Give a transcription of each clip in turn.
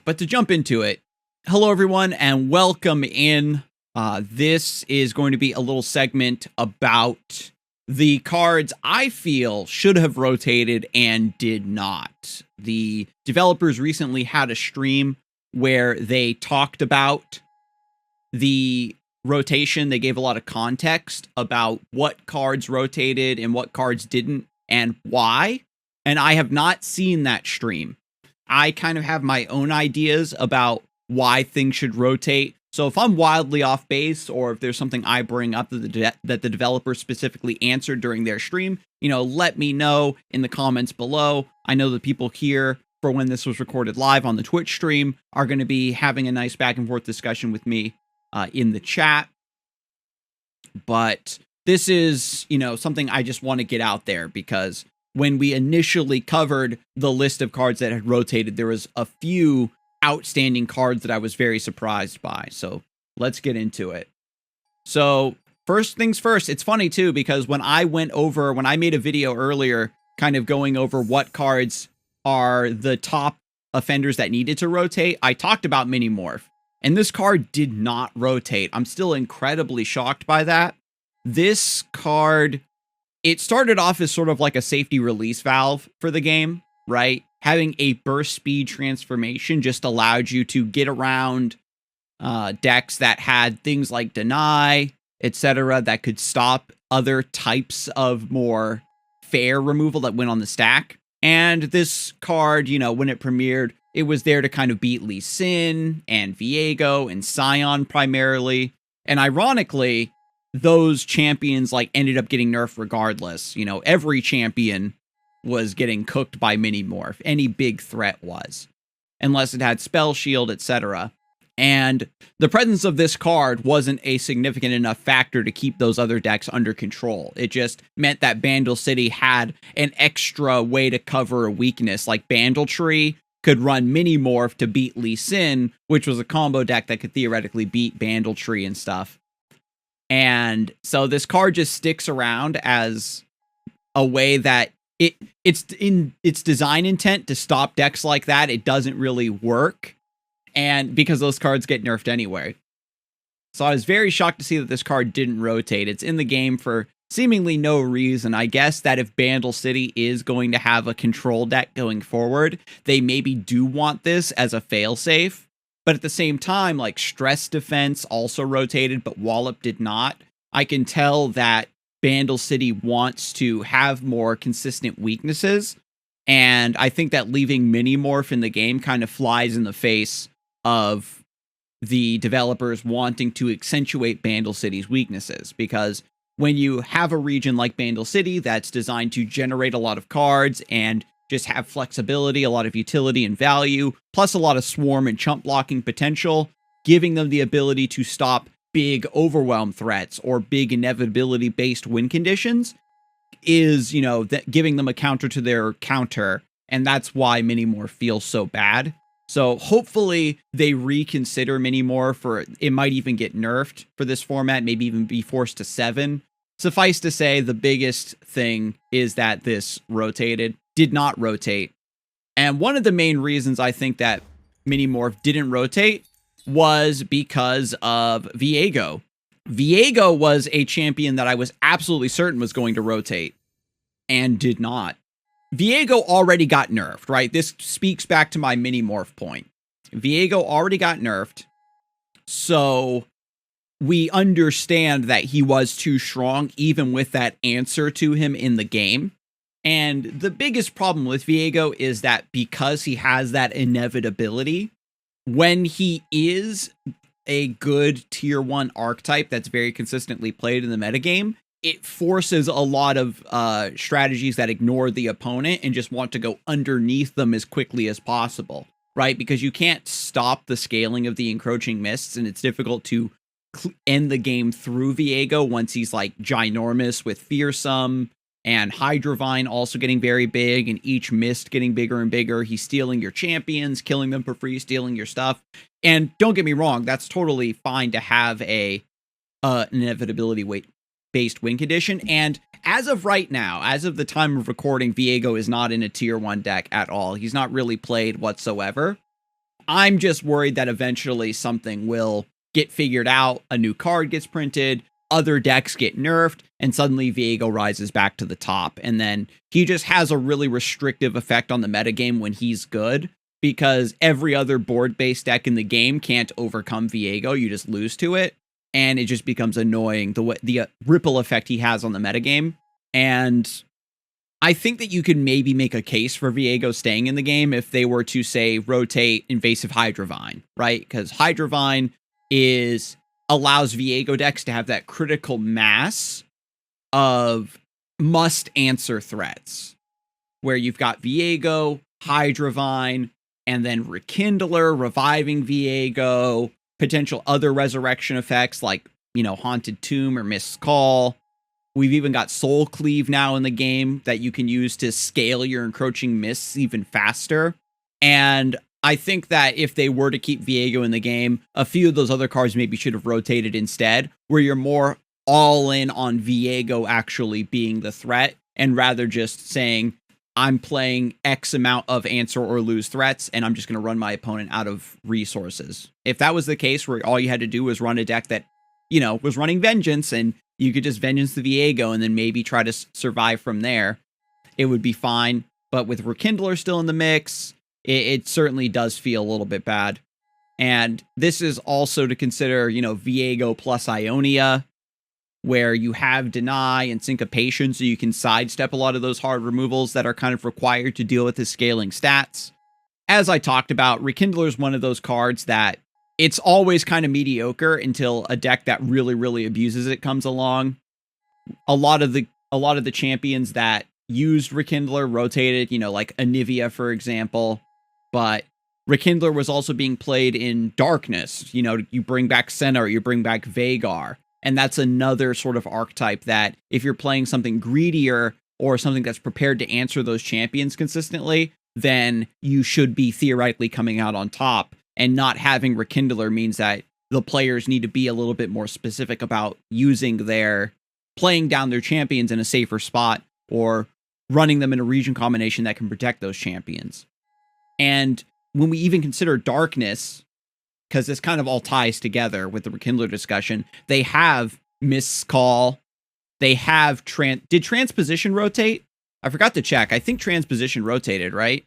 But to jump into it, hello everyone and welcome in. This is going to be a little segment about the cards I feel should have rotated and did not. The developers recently had a stream where they talked about the rotation. They gave a lot of context about what cards rotated and what cards didn't and why. And I have not seen that stream. I kind of have my own ideas about why things should rotate. So if I'm wildly off base, or if there's something I bring up that the developer specifically answered during their stream, let me know in the comments below. I know the people here for when this was recorded live on the Twitch stream are going to be having a nice back and forth discussion with me in the chat. But this is, something I just want to get out there because when we initially covered the list of cards that had rotated, there was a few outstanding cards that I was very surprised by. So let's get into it. So first things first, it's funny too, because when I made a video earlier, kind of going over what cards are the top offenders that needed to rotate, I talked about Minimorph, and this card did not rotate. I'm still incredibly shocked by that. This card, it started off as sort of like a safety release valve for the game, right? Having a burst speed transformation just allowed you to get around decks that had things like deny, etc., that could stop other types of more fair removal that went on the stack. And this card, when it premiered, it was there to kind of beat Lee Sin and Viego and Scion primarily. And ironically, those champions ended up getting nerfed regardless. Every champion was getting cooked by Minimorph. Any big threat was, unless it had spell shield, etc. And the presence of this card wasn't a significant enough factor to keep those other decks under control. It just meant that Bandle City had an extra way to cover a weakness, like Bandle Tree could run Minimorph to beat Lee Sin, which was a combo deck that could theoretically beat Bandle Tree and stuff. And so this card just sticks around as a way that it's in its design intent to stop decks like that. It doesn't really work, and because those cards get nerfed anyway. So I was very shocked to see that this card didn't rotate. It's in the game for seemingly no reason. I guess that if Bandle City is going to have a control deck going forward, they maybe do want this as a failsafe. But at the same time, Stress Defense also rotated, but Wallop did not. I can tell that Bandle City wants to have more consistent weaknesses, and I think that leaving Minimorph in the game kind of flies in the face of the developers wanting to accentuate Bandle City's weaknesses, because when you have a region like Bandle City that's designed to generate a lot of cards and just have flexibility, a lot of utility and value, plus a lot of swarm and chump blocking potential, giving them the ability to stop big overwhelm threats or big inevitability-based win conditions is, giving them a counter to their counter, and that's why Minimorph feels so bad. So hopefully they reconsider Minimorph, or it might even get nerfed for this format, maybe even be forced to 7. Suffice to say, the biggest thing is that this did not rotate. And one of the main reasons I think that Minimorph didn't rotate was because of Viego. Viego was a champion that I was absolutely certain was going to rotate and did not. Viego already got nerfed, right? This speaks back to my Minimorph point. Viego already got nerfed, so we understand that he was too strong even with that answer to him in the game. And the biggest problem with Viego is that because he has that inevitability, when he is a good tier 1 archetype that's very consistently played in the metagame, it forces a lot of strategies that ignore the opponent and just want to go underneath them as quickly as possible, right? Because you can't stop the scaling of the encroaching mists, and it's difficult to end the game through Viego once he's ginormous with Fearsome and Hydrovine also getting very big, and each mist getting bigger and bigger. He's stealing your champions, killing them for free, stealing your stuff. And don't get me wrong, that's totally fine to have an inevitability-based win condition. And as of right now, as of the time of recording, Viego is not in a tier 1 deck at all. He's not really played whatsoever. I'm just worried that eventually something will get figured out, a new card gets printed, other decks get nerfed, and suddenly Viego rises back to the top. And then he just has a really restrictive effect on the metagame when he's good, because every other board-based deck in the game can't overcome Viego. You just lose to it, and it just becomes annoying, the ripple effect he has on the metagame. And I think that you could maybe make a case for Viego staying in the game if they were to, say, rotate Invasive Hydrovine, right? Because Hydrovine allows Viego decks to have that critical mass of must-answer threats, where you've got Viego, Hydrovine, and then Rekindler, reviving Viego, potential other resurrection effects like, Haunted Tomb or Mist's Call. We've even got Soul Cleave now in the game that you can use to scale your encroaching mists even faster. And I think that if they were to keep Viego in the game, a few of those other cards maybe should have rotated instead, where you're more all in on Viego actually being the threat, and rather just saying, I'm playing X amount of answer or lose threats, and I'm just going to run my opponent out of resources. If that was the case, where all you had to do was run a deck that, was running Vengeance, and you could just Vengeance the Viego and then maybe try to survive from there, it would be fine. But with Rekindler still in the mix, it certainly does feel a little bit bad. And this is also to consider, Viego plus Ionia, where you have Deny and Syncopation, so you can sidestep a lot of those hard removals that are kind of required to deal with his scaling stats. As I talked about, Rekindler is one of those cards that it's always kind of mediocre until a deck that really, really abuses it comes along. A lot of the champions that used Rekindler rotated, like Anivia, for example. But Rekindler was also being played in Darkness. You bring back Senna or you bring back Vhagar. And that's another sort of archetype that if you're playing something greedier or something that's prepared to answer those champions consistently, then you should be theoretically coming out on top. And not having Rekindler means that the players need to be a little bit more specific about playing down their champions in a safer spot, or running them in a region combination that can protect those champions. And when we even consider Darkness, because this kind of all ties together with the Rekindler discussion, they have Mist's Call, they have did Transposition rotate? I forgot to check. I think Transposition rotated, right?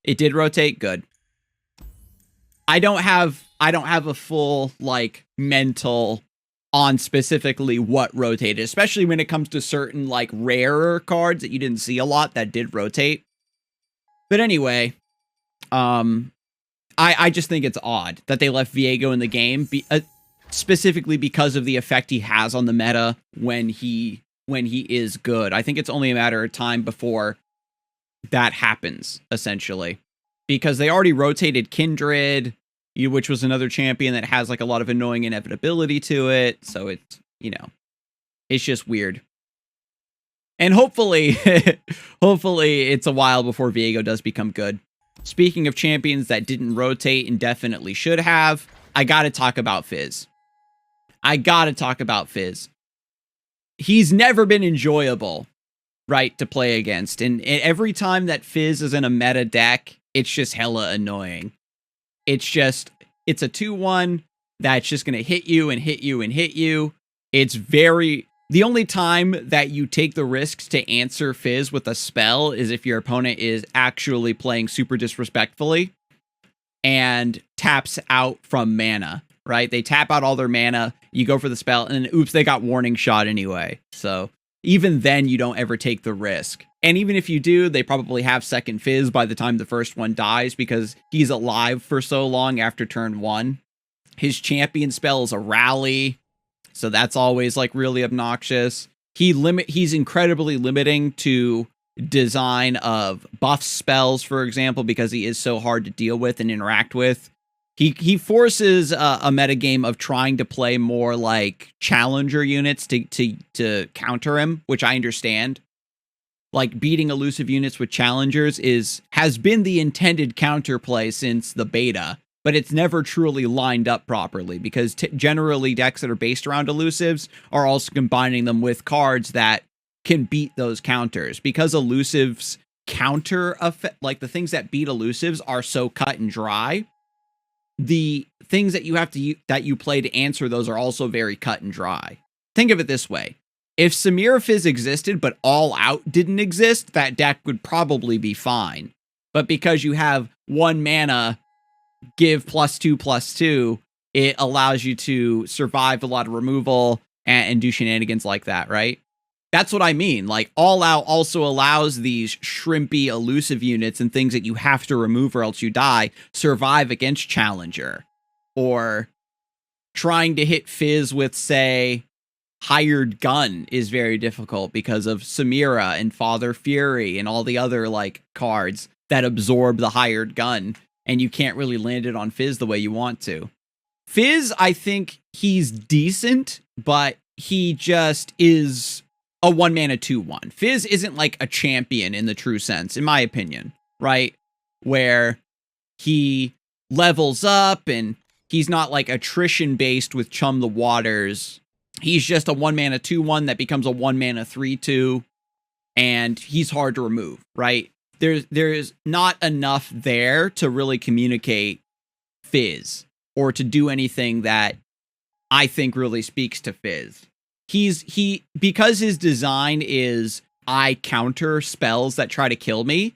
It did rotate? Good. I don't have a full mental on specifically what rotated, especially when it comes to certain rarer cards that you didn't see a lot that did rotate. But anyway, I just think it's odd that they left Viego in the game, specifically because of the effect he has on the meta when he is good. I think it's only a matter of time before that happens, essentially. Because they already rotated Kindred, which was another champion that has a lot of annoying inevitability to it. So it's, it's just weird. And hopefully it's a while before Viego does become good. Speaking of champions that didn't rotate and definitely should have, I gotta talk about Fizz. He's never been enjoyable, right, to play against. And every time that Fizz is in a meta deck, it's just hella annoying. It's a 2-1 that's just going to hit you and hit you and hit you. The only time that you take the risks to answer Fizz with a spell is if your opponent is actually playing super disrespectfully and taps out from mana, right? They tap out all their mana, you go for the spell, and then oops, they got Warning Shot anyway. So even then, you don't ever take the risk. And even if you do, they probably have second Fizz by the time the first one dies, because he's alive for so long after turn 1. His champion spell is a rally, so that's always really obnoxious. He's incredibly limiting to design of buff spells, for example, because he is so hard to deal with and interact with. He forces a metagame of trying to play more challenger units to counter him, which I understand. Beating elusive units with challengers has been the intended counterplay since the beta, but it's never truly lined up properly, because generally decks that are based around elusives are also combining them with cards that can beat those counters, because elusives counter effect, the things that beat elusives are so cut and dry. the things that you have to that you play to answer those are also very cut and dry. Think of it this way. If Samira Fizz existed, but All Out didn't exist, that deck would probably be fine. But because you have 1 mana, give +2/+2, it allows you to survive a lot of removal and do shenanigans like that, right? That's what I mean. Like, All Out also allows these shrimpy, elusive units and things that you have to remove or else you die, survive against Challenger. Or trying to hit Fizz with, say, Hired Gun is very difficult because of Samira and Father Fury and all the other, like, cards that absorb the Hired Gun, and you can't really land it on Fizz the way you want to. Fizz, I think he's decent, but he just is a 1 mana 2/1. Fizz isn't like a champion in the true sense, in my opinion, right? Where he levels up and he's not like attrition based with Chum the Waters. He's just a 1 mana 2/1 that becomes a 1 mana 3/2, and he's hard to remove, right? There's not enough there to really communicate Fizz or to do anything that I think really speaks to Fizz. Because his design is I counter spells that try to kill me,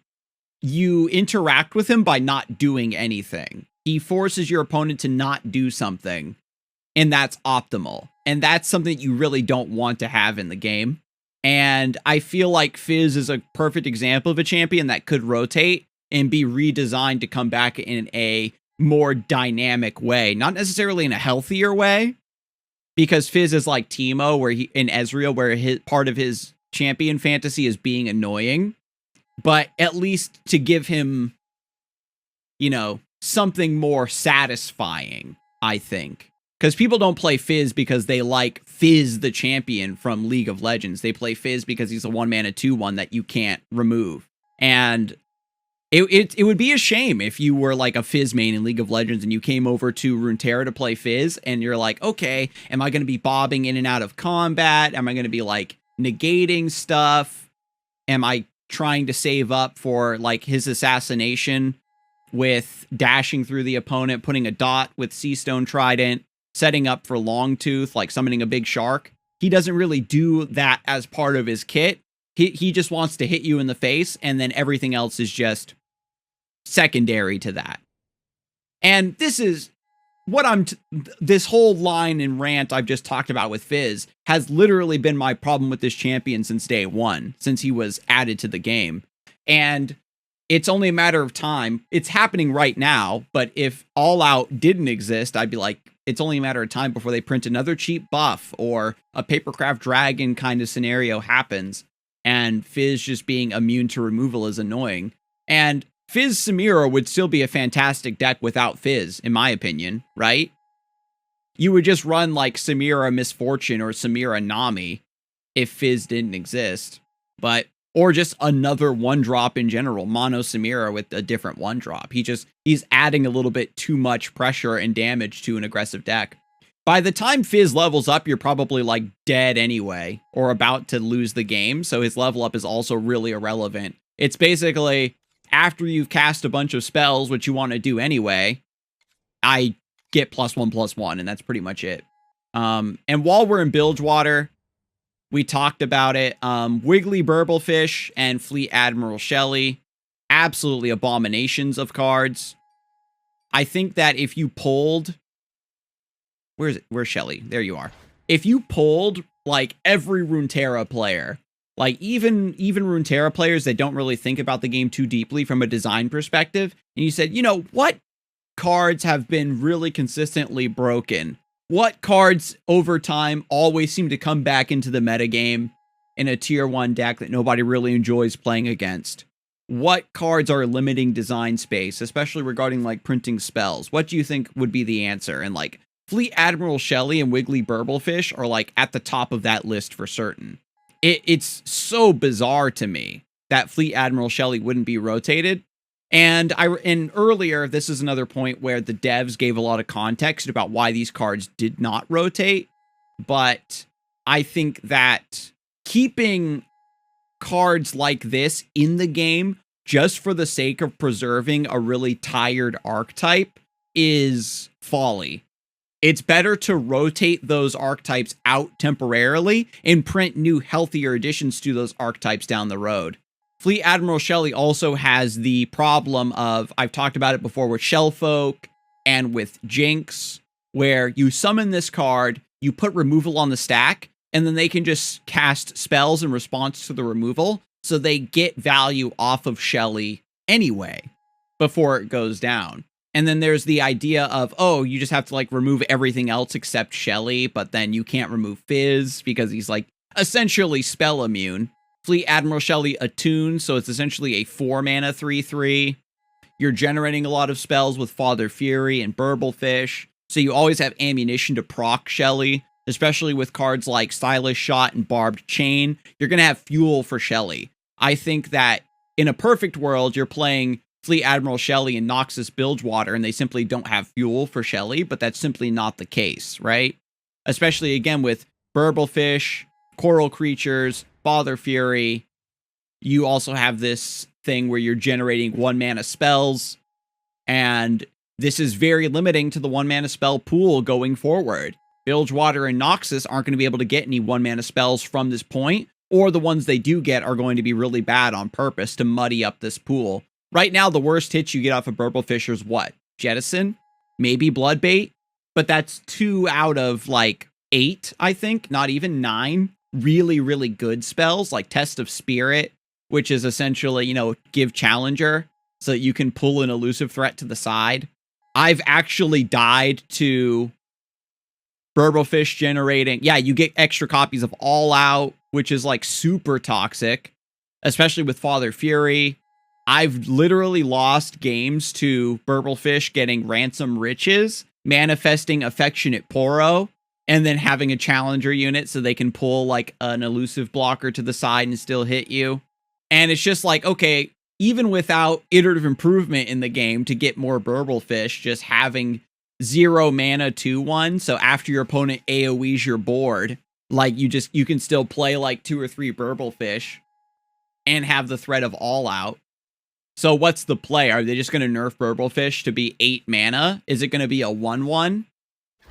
you interact with him by not doing anything. He forces your opponent to not do something, and that's optimal. And that's something that you really don't want to have in the game. And I feel like Fizz is a perfect example of a champion that could rotate and be redesigned to come back in a more dynamic way. Not necessarily in a healthier way, because Fizz is like Teemo, where in Ezreal, where part of his champion fantasy is being annoying. But at least to give him, you know, something more satisfying, I think. Because people don't play Fizz because they like Fizz the champion from League of Legends. They play Fizz because he's a 1 mana 2/1 that you can't remove. And it would be a shame if you were like a Fizz main in League of Legends and you came over to Runeterra to play Fizz and you're like, okay, am I going to be bobbing in and out of combat? Am I going to be like negating stuff? Am I trying to save up for like his assassination with dashing through the opponent, putting a dot with Seastone Trident, setting up for Longtooth, like summoning a big shark? He doesn't really do that as part of his kit. He just wants to hit you in the face, and then everything else is just secondary to that. And this is what this whole line and rant I've just talked about with Fizz has literally been my problem with this champion since day one, since he was added to the game. And it's only a matter of time. It's happening right now, but if All Out didn't exist, I'd be like, it's only a matter of time before they print another cheap buff or a Papercraft Dragon kind of scenario happens, and Fizz just being immune to removal is annoying. And Fizz Samira would still be a fantastic deck without Fizz, in my opinion, right? You would just run like Samira Misfortune or Samira Nami if Fizz didn't exist. Or just another 1-drop in general, Mono Samira with a different 1-drop. He's adding a little bit too much pressure and damage to an aggressive deck. By the time Fizz levels up, you're probably like dead anyway, or about to lose the game, so his level up is also really irrelevant. It's basically, after you've cast a bunch of spells, which you want to do anyway, I get +1/+1, and that's pretty much it. And while we're in Bilgewater, we talked about it. Wiggly Burblefish and Fleet Admiral Shelley, absolutely abominations of cards. I think that if you pulled... Where's Shelley? There you are. If you pulled, like, every Runeterra player, like, even Runeterra players that don't really think about the game too deeply from a design perspective, and you said, you know, what cards have been really consistently broken? What cards over time always seem to come back into the metagame in a tier 1 deck that nobody really enjoys playing against? What cards are limiting design space, especially regarding like printing spells? What do you think would be the answer? And like Fleet Admiral Shelley and Wiggly Burblefish are like at the top of that list for certain. It's so bizarre to me that Fleet Admiral Shelley wouldn't be rotated. And earlier, this is another point where the devs gave a lot of context about why these cards did not rotate. But I think that keeping cards like this in the game just for the sake of preserving a really tired archetype is folly. It's better to rotate those archetypes out temporarily and print new, healthier additions to those archetypes down the road. Fleet Admiral Shelley also has the problem of, I've talked about it before, with Shellfolk and with Jinx, where you summon this card, you put removal on the stack, and then they can just cast spells in response to the removal, so they get value off of Shelley anyway before it goes down. And then there's the idea of, oh, you just have to like remove everything else except Shelley, but then you can't remove Fizz because he's like essentially spell immune. Fleet Admiral Shelley attunes, so it's essentially a 4-mana 3/3. You're generating a lot of spells with Father Fury and Burblefish, so you always have ammunition to proc Shelley, especially with cards like Stylish Shot and Barbed Chain. You're going to have fuel for Shelley. I think that in a perfect world, you're playing Fleet Admiral Shelley and Noxus Bilgewater, and they simply don't have fuel for Shelley, but that's simply not the case, right? Especially, again, with Burblefish, Coral Creatures, Father Fury. You also have this thing where you're generating 1-mana spells, and this is very limiting to the 1-mana spell pool going forward. Bilgewater and Noxus aren't going to be able to get any 1-mana spells from this point, or the ones they do get are going to be really bad on purpose to muddy up this pool. Right now, the worst hits you get off of Burblefish is what? Jettison? Maybe Bloodbait? But that's 2 out of, like, 8, I think. Not even 9. Really, really good spells, like Test of Spirit, which is essentially, you know, give Challenger, so that you can pull an elusive threat to the side. I've actually died to Burblefish generating... Yeah, you get extra copies of All Out, which is, like, super toxic, especially with Father Fury. I've literally lost games to Burblefish getting Ransom Riches, manifesting Affectionate Poro, and then having a Challenger unit so they can pull like an elusive blocker to the side and still hit you. And it's just like, okay, even without iterative improvement in the game to get more Burblefish, just having 0 mana 2/1, so after your opponent AoEs your board, like you can still play like 2 or 3 Burblefish and have the threat of All Out. So what's the play? Are they just going to nerf Burblefish to be 8 mana? Is it going to be a 1/1?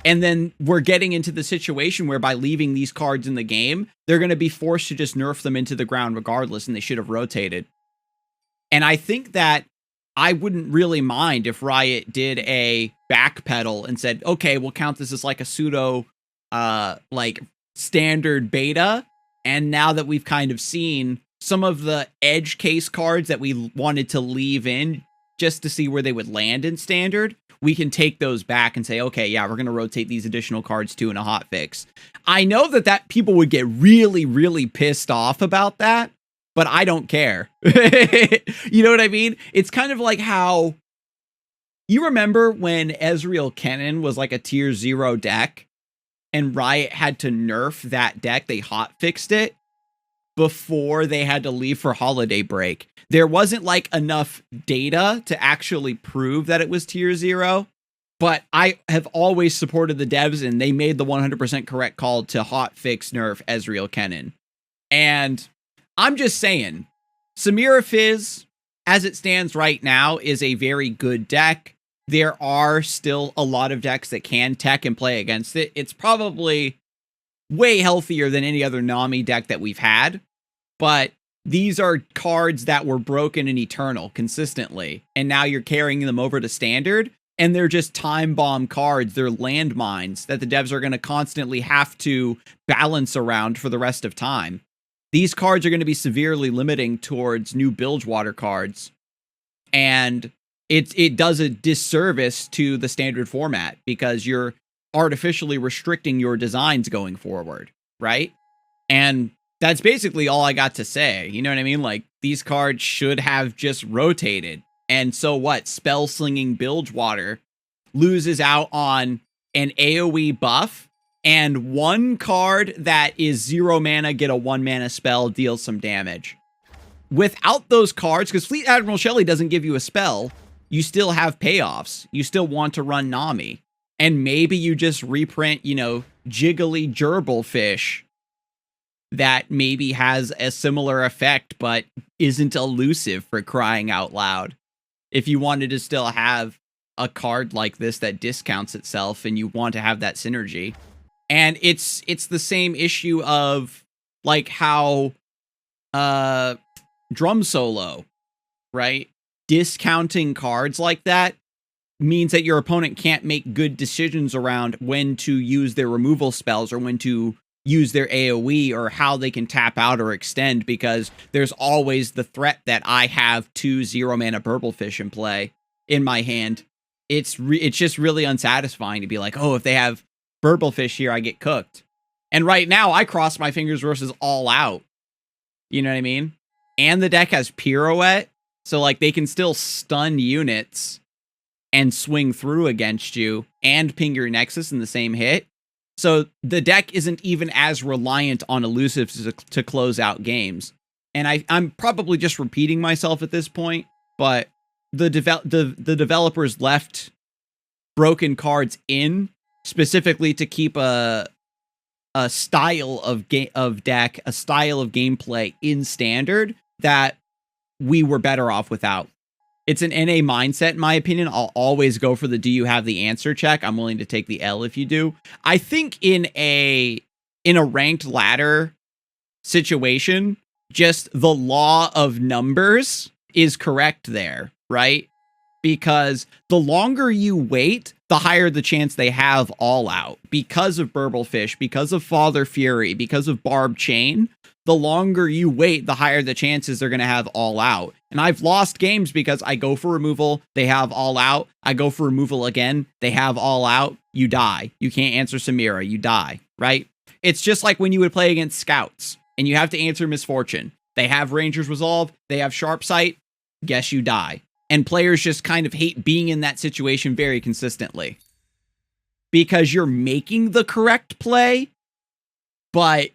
And then we're getting into the situation where by leaving these cards in the game, they're going to be forced to just nerf them into the ground regardless, and they should have rotated. And I think that I wouldn't really mind if Riot did a backpedal and said, okay, we'll count this as like a pseudo, like standard beta. And now that we've kind of seen some of the edge case cards that we wanted to leave in just to see where they would land in standard, we can take those back and say, okay, yeah, we're going to rotate these additional cards too in a hotfix. I know that people would get really, really pissed off about that, but I don't care. You know what I mean? It's kind of like how you remember when Ezreal Kennen was like a tier 0 deck and Riot had to nerf that deck. They hotfixed it before they had to leave for holiday break. There wasn't like enough data to actually prove that it was tier 0, but I have always supported the devs and they made the 100% correct call to hotfix nerf Ezreal Kennen. And I'm just saying, Samira Fizz, as it stands right now, is a very good deck. There are still a lot of decks that can tech and play against it. It's probably way healthier than any other Nami deck that we've had. But these are cards that were broken in Eternal consistently, and now you're carrying them over to Standard, and they're just time bomb cards. They're landmines that the devs are going to constantly have to balance around for the rest of time. These cards are going to be severely limiting towards new Bilgewater cards, and it does a disservice to the Standard format because you're artificially restricting your designs going forward, right? And that's basically all I got to say. You know what I mean? Like, these cards should have just rotated. And so what? Spell Slinging Bilgewater loses out on an AoE buff and one card that is 0 mana, get a 1 mana spell, deals some damage. Without those cards, because Fleet Admiral Shelley doesn't give you a spell, you still have payoffs. You still want to run Nami. And maybe you just reprint, you know, Jiggly Gerblefish that maybe has a similar effect, but isn't elusive, for crying out loud. If you wanted to still have a card like this that discounts itself and you want to have that synergy. And it's the same issue of like how Drum Solo, right? Discounting cards like that means that your opponent can't make good decisions around when to use their removal spells or when to use their AoE or how they can tap out or extend, because there's always the threat that I have 2 0-mana Burblefish in play in my hand. It's just really unsatisfying to be like, oh, if they have Burblefish here, I get cooked. And right now, I cross my fingers versus All Out. You know what I mean? And the deck has Pirouette, so like they can still stun units and swing through against you and ping your Nexus in the same hit. So the deck isn't even as reliant on elusives to close out games. And I'm probably just repeating myself at this point, but the developers left broken cards in specifically to keep a style of deck, a style of gameplay in Standard that we were better off without. It's an NA mindset, in my opinion. I'll always go for the do you have the answer check. I'm willing to take the L if you do. I think in a ranked ladder situation, just the law of numbers is correct there, right? Because the longer you wait, the higher the chance they have All Out. Because of Burblefish, because of Father Fury, because of Barb Chain, the longer you wait, the higher the chances they're going to have All Out. And I've lost games because I go for removal, they have All Out. I go for removal again, they have All Out. You die. You can't answer Samira, you die, right? It's just like when you would play against Scouts and you have to answer Misfortune. They have Ranger's Resolve, they have Sharp Sight, guess you die. And players just kind of hate being in that situation very consistently. Because you're making the correct play, but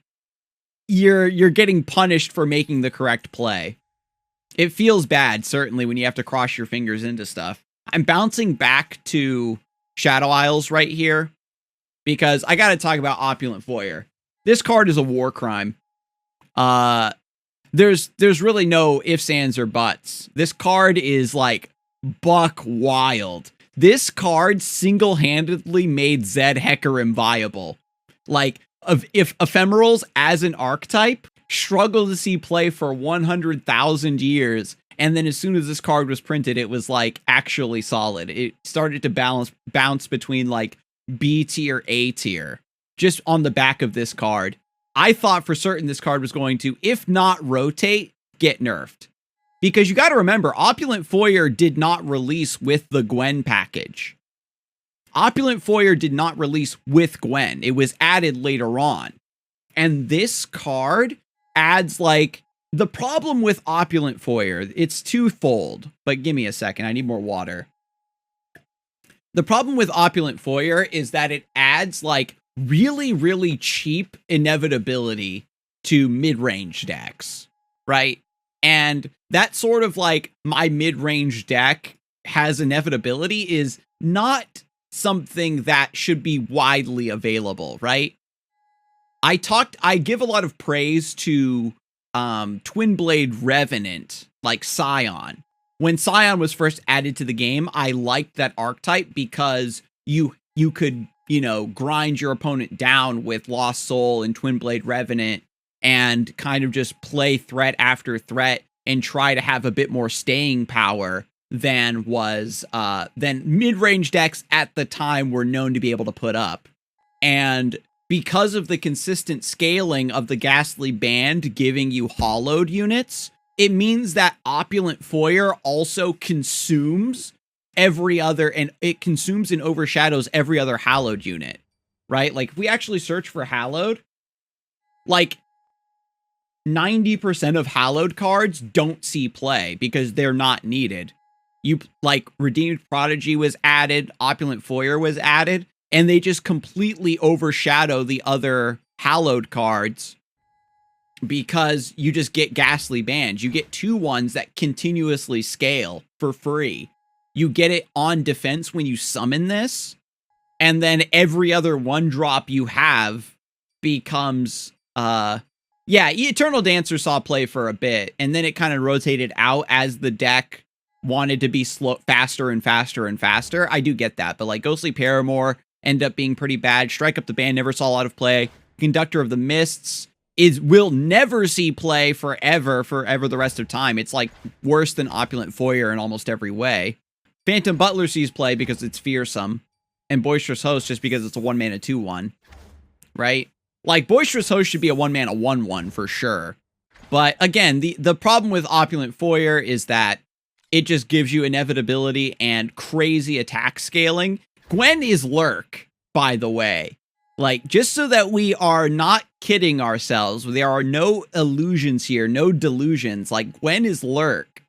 you're getting punished for making the correct play. It feels bad, certainly, when you have to cross your fingers into stuff. I'm bouncing back to Shadow Isles right here, because I gotta talk about Opulent Foyer. This card is a war crime. There's really no ifs, ands, or buts. This card is like buck wild. This card single-handedly made Zed Hecarim viable. Like, if Ephemerals as an archetype struggled to see play for 100,000 years, and then as soon as this card was printed, it was like actually solid. It started to bounce between like B tier, A tier, just on the back of this card. I thought for certain this card was going to, if not rotate, get nerfed. Because you got to remember, Opulent Foyer did not release with the Gwen package. Opulent Foyer did not release with Gwen. It was added later on. And this card adds like, the problem with Opulent Foyer, it's twofold. But give me a second, I need more water. The problem with Opulent Foyer is that it adds like really, really cheap inevitability to mid-range decks, right? And that sort of like my mid-range deck has inevitability is not something that should be widely available, right? I give a lot of praise to Twin Blade Revenant, like Scion. When Scion was first added to the game, I liked that archetype because you could, you know, grind your opponent down with Lost Soul and Twin Blade Revenant and kind of just play threat after threat and try to have a bit more staying power than mid-range decks at the time were known to be able to put up. And because of the consistent scaling of the Ghastly Band giving you hollowed units, it means that Opulent Foyer also consumes every other, and it consumes and overshadows every other hallowed unit, right? Like, if we actually search for hallowed, like 90% of hallowed cards don't see play because they're not needed. You like Redeemed Prodigy was added, Opulent Foyer was added, and they just completely overshadow the other hallowed cards because you just get Ghastly Bands. You get 2 ones that continuously scale for free. You get it on defense when you summon this, and then every other 1-drop you have becomes Eternal Dancer saw play for a bit, and then it kind of rotated out as the deck wanted to be faster and faster and faster. I do get that, but like Ghostly Paramore ended up being pretty bad. Strike Up the Band never saw a lot of play. Conductor of the Mists will never see play forever the rest of time. It's like worse than Opulent Foyer in almost every way. Phantom Butler sees play because it's fearsome, and Boisterous Host just because it's a 1-mana 2/1, right? Like, Boisterous Host should be a 1-mana 1/1 for sure. But again, the problem with Opulent Foyer is that it just gives you inevitability and crazy attack scaling. Gwen is Lurk, by the way. Like, just so that we are not kidding ourselves, there are no illusions here, no delusions. Like, Gwen is Lurk.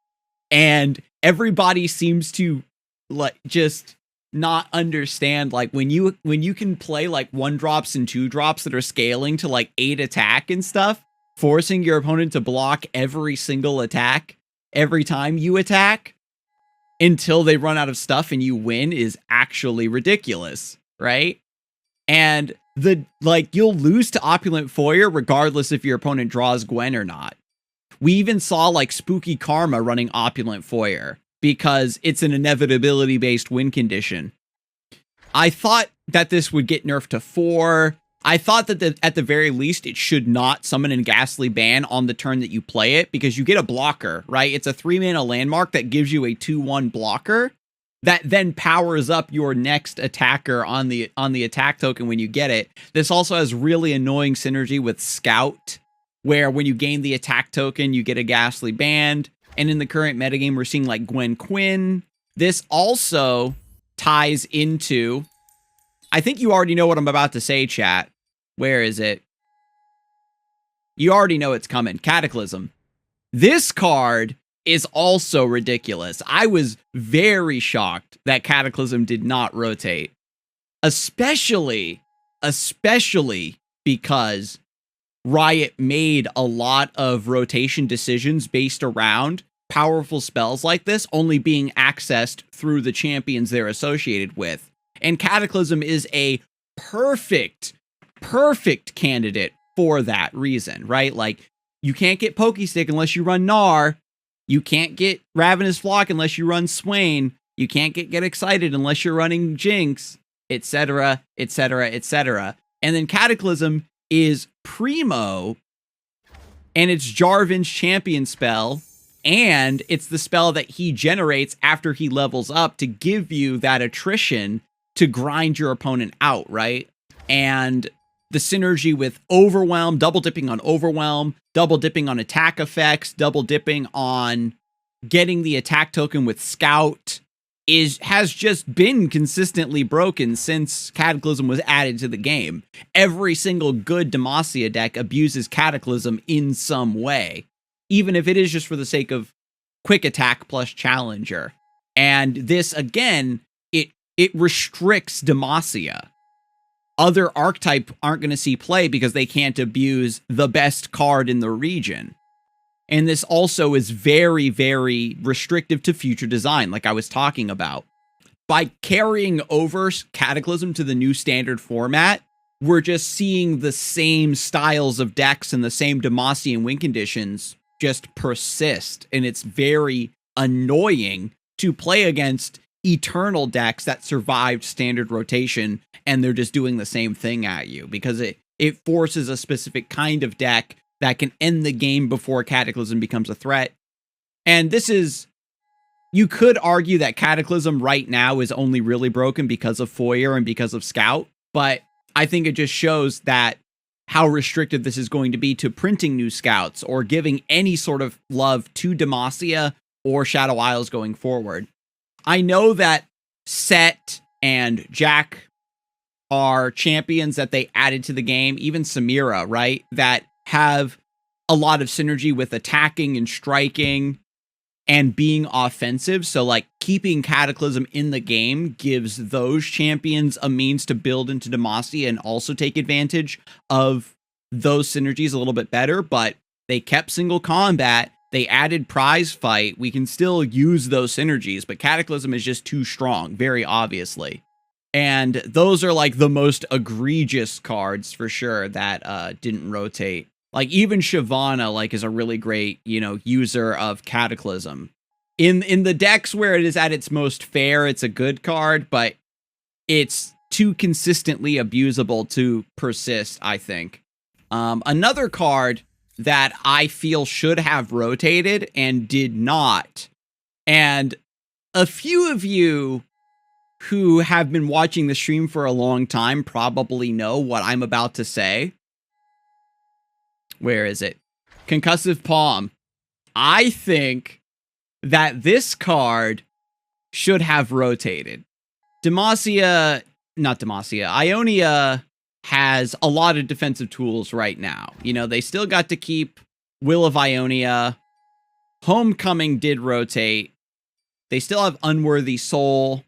And everybody seems to, like, just not understand, like, when you can play, like, 1-drops and 2-drops that are scaling to, like, 8 attack and stuff, forcing your opponent to block every single attack every time you attack until they run out of stuff and you win is actually ridiculous, right? And you'll lose to Opulent Foyer regardless if your opponent draws Gwen or not. We even saw like Spooky Karma running Opulent Foyer because it's an inevitability based win condition. I thought that this would get nerfed to 4. I thought that at the very least it should not summon in Ghastly Ban on the turn that you play it, because you get a blocker, right? It's a 3-mana landmark that gives you a 2/1 blocker that then powers up your next attacker on the attack token when you get it. This also has really annoying synergy with Scout, where when you gain the attack token, you get a Ghastly Band. And in the current metagame, we're seeing like Gwen Quinn. This also ties into, I think you already know what I'm about to say, chat. Where is it? You already know it's coming. Cataclysm. This card is also ridiculous. I was very shocked that Cataclysm did not rotate. Especially because Riot made a lot of rotation decisions based around powerful spells like this only being accessed through the champions they're associated with. And Cataclysm is a perfect candidate for that reason, right? Like, you can't get Pokestick unless you run Gnar. You can't get Ravenous Flock unless you run Swain. You can't get Excited unless you're running Jinx, etc., etc., etc. And then Cataclysm is primo, and it's Jarvan's champion spell, and it's the spell that he generates after he levels up to give you that attrition to grind your opponent out, right? And the synergy with Overwhelm, double dipping on Overwhelm, double dipping on attack effects, double dipping on getting the attack token with Scout has just been consistently broken since Cataclysm was added to the game. Every single good Demacia deck abuses Cataclysm in some way, even if it is just for the sake of quick attack plus challenger. And this, again, it restricts Demacia. Other archetype aren't going to see play because they can't abuse the best card in the region. And this also is very, very restrictive to future design, like I was talking about. By carrying over Cataclysm to the new standard format, we're just seeing the same styles of decks and the same Demacian win conditions just persist. And it's very annoying to play against eternal decks that survived standard rotation, and they're just doing the same thing at you, because it forces a specific kind of deck that can end the game before Cataclysm becomes a threat. And this is, you could argue that Cataclysm right now is only really broken because of Foyer and because of Scout, but I think it just shows that how restrictive this is going to be to printing new Scouts or giving any sort of love to Demacia or Shadow Isles going forward. I know that Set and Jack are champions that they added to the game, even Samira, right? That have a lot of synergy with attacking and striking and being offensive. So like keeping Cataclysm in the game gives those champions a means to build into Demacia and also take advantage of those synergies a little bit better. But they kept single combat. They added prize fight. We can still use those synergies, but Cataclysm is just too strong, very obviously. And those are like the most egregious cards for sure that didn't rotate. Like even Shyvana like is a really great, user of Cataclysm. In the decks where it is at its most fair, it's a good card, but it's too consistently abusable to persist, I think. Another card that I feel should have rotated and did not, and a few of you who have been watching the stream for a long time probably know what I'm about to say. Where is it? Concussive Palm. I think that this card should have rotated. Ionia has a lot of defensive tools right now. You know, they still got to keep Will of Ionia. Homecoming did rotate. They still have Unworthy Soul.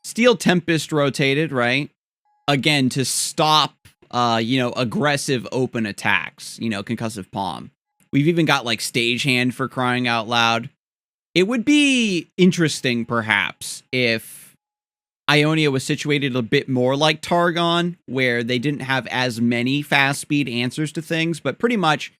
Steel Tempest rotated, right? Again, to stop, aggressive open attacks, Concussive Palm. We've even got, like, Stagehand for crying out loud. It would be interesting, perhaps, if Ionia was situated a bit more like Targon, where they didn't have as many fast speed answers to things, but pretty much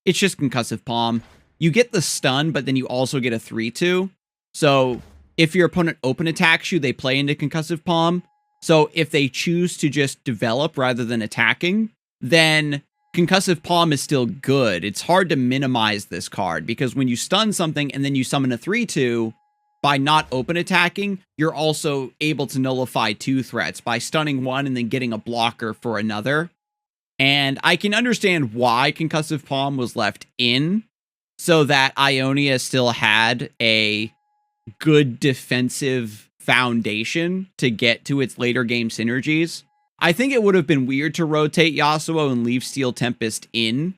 it's just Concussive Palm. You get the stun, but then you also get a 3-2. So if your opponent open attacks you, they play into Concussive Palm. So if they choose to just develop rather than attacking, then Concussive Palm is still good. It's hard to minimize this card because when you stun something and then you summon a 3-2, by not open attacking, you're also able to nullify 2 threats by stunning one and then getting a blocker for another. And I can understand why Concussive Palm was left in, so that Ionia still had a good defensive foundation to get to its later game synergies. I think it would have been weird to rotate Yasuo and leave Steel Tempest in,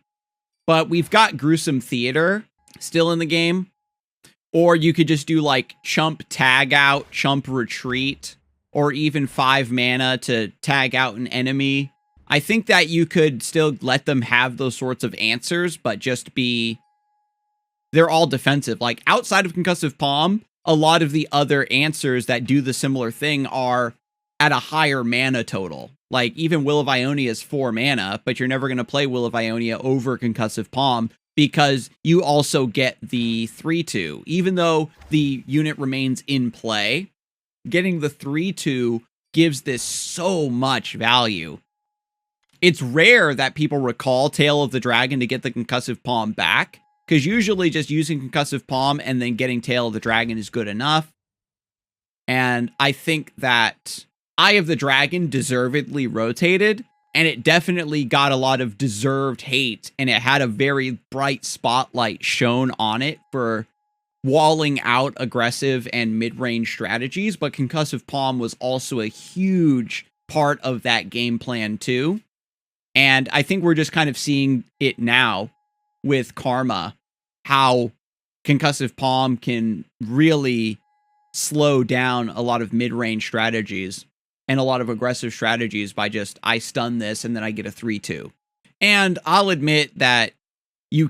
but we've got Gruesome Theater still in the game. Or you could just do like Chump Tag Out, Chump Retreat, or even 5 mana to tag out an enemy. I think that you could still let them have those sorts of answers, but just be... they're all defensive. Like, outside of Concussive Palm, a lot of the other answers that do the similar thing are at a higher mana total. Like, even Will of Ionia is 4 mana, but you're never going to play Will of Ionia over Concussive Palm because you also get the 3-2. Even though the unit remains in play, getting the 3-2 gives this so much value. It's rare that people recall Tail of the Dragon to get the Concussive Palm back, because usually just using Concussive Palm and then getting Tail of the Dragon is good enough. And I think that Eye of the Dragon deservedly rotated, and it definitely got a lot of deserved hate, and it had a very bright spotlight shown on it for walling out aggressive and mid-range strategies, but Concussive Palm was also a huge part of that game plan too. And I think we're just kind of seeing it now with Karma, how Concussive Palm can really slow down a lot of mid-range strategies and a lot of aggressive strategies by just, I stun this and then I get a 3-2. And I'll admit that you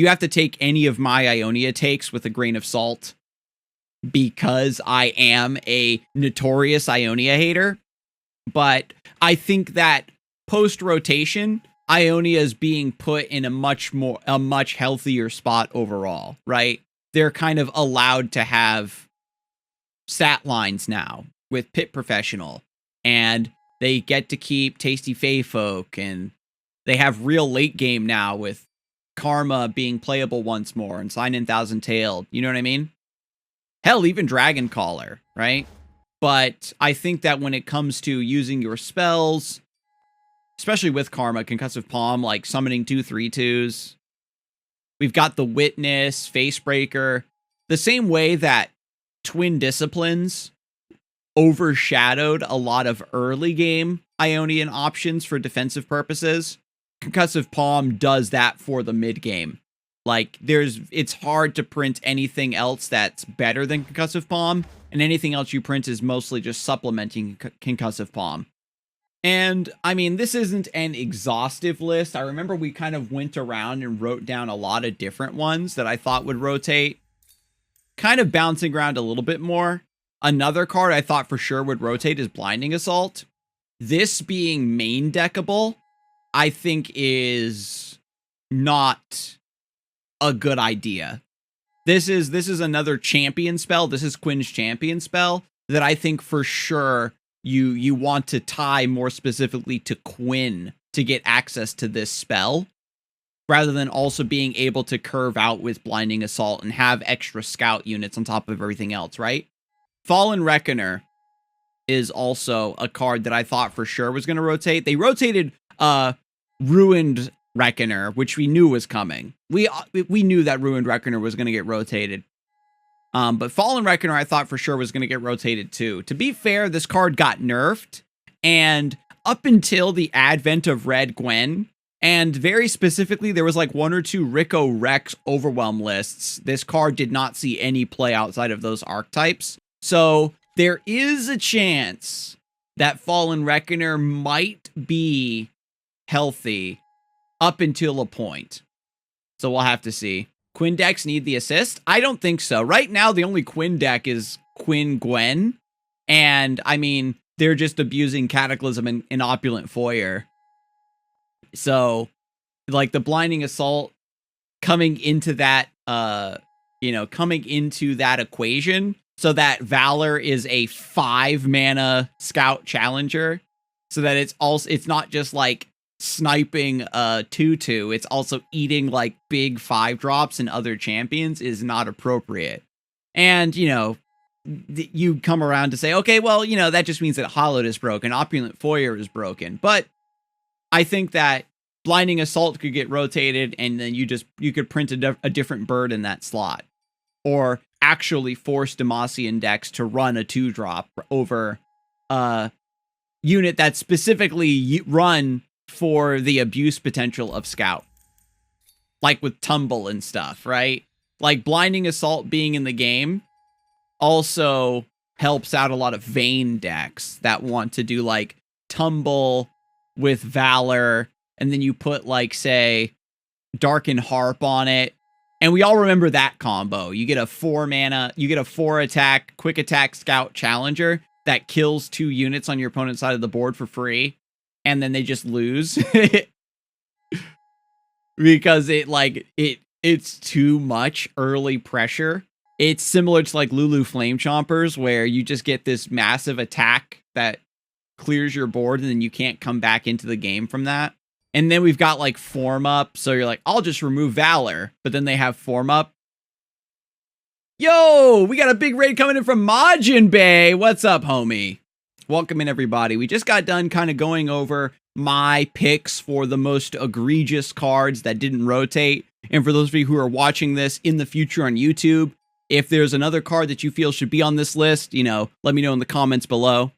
have to take any of my Ionia takes with a grain of salt, because I am a notorious Ionia hater. But I think that post-rotation, Ionia is being put in a much healthier spot overall, right? They're kind of allowed to have stat lines now with Pit Professional, and they get to keep Tasty Fey Folk, and they have real late game now with Karma being playable once more and Sign in Thousand Tailed. You know what I mean? Hell, even Dragon Caller, right? But I think that when it comes to using your spells, especially with Karma, Concussive Palm, like summoning 2 3-2s, we've got the Witness, Facebreaker, the same way that Twin Disciplines overshadowed a lot of early game Ionian options for defensive purposes. Concussive Palm does that for the mid game. Like, it's hard to print anything else that's better than Concussive Palm, and anything else you print is mostly just supplementing Concussive Palm. And, I mean, this isn't an exhaustive list. I remember we kind of went around and wrote down a lot of different ones that I thought would rotate. Kind of bouncing around a little bit more. Another card I thought for sure would rotate is Blinding Assault. This being main deckable, I think is not a good idea. This is another champion spell. This is Quinn's champion spell that I think for sure you want to tie more specifically to Quinn to get access to this spell, rather than also being able to curve out with Blinding Assault and have extra scout units on top of everything else, right? Fallen Reckoner is also a card that I thought for sure was going to rotate. They rotated Ruined Reckoner, which we knew was coming. We knew that Ruined Reckoner was going to get rotated. But Fallen Reckoner I thought for sure was going to get rotated too. To be fair, this card got nerfed, and up until the advent of Red Gwen, and very specifically, there was like 1 or 2 Rico Rex Overwhelm lists. This card did not see any play outside of those archetypes. So there is a chance that Fallen Reckoner might be healthy up until a point. So we'll have to see. Quinn decks need the assist? I don't think so. Right now, the only Quinn deck is Quinn Gwen. And I mean, they're just abusing Cataclysm and Opulent Foyer. So, like, the Blinding Assault coming into that, coming into that equation, so that Valor is a 5-mana Scout Challenger, so that it's not just, like, sniping a 2/2, it's also eating, like, big 5-drops and other champions is not appropriate. And, you come around to say, okay, well, that just means that Hollowed is broken, Opulent Foyer is broken, but I think that Blinding Assault could get rotated, and then you could print a different bird in that slot, or actually force Demacian decks to run a 2-drop over a unit that's specifically run for the abuse potential of Scout, like with Tumble and stuff, right? Like Blinding Assault being in the game also helps out a lot of Vayne decks that want to do like Tumble with Valor, and then you put like, say, Darken Harp on it. And we all remember that combo. You get a 4-mana, you get a 4-attack, quick attack Scout Challenger that kills 2 units on your opponent's side of the board for free. And then they just lose. Because it's too much early pressure. It's similar to like Lulu Flame Chompers, where you just get this massive attack that clears your board and then you can't come back into the game from that. And then we've got like Form Up, so you're like, I'll just remove Valor, but then they have Form Up. Yo, we got a big raid coming in from Majin Bay. What's up, homie? Welcome in, everybody. We just got done kind of going over my picks for the most egregious cards that didn't rotate. And for those of you who are watching this in the future on YouTube, if there's another card that you feel should be on this list, let me know in the comments below.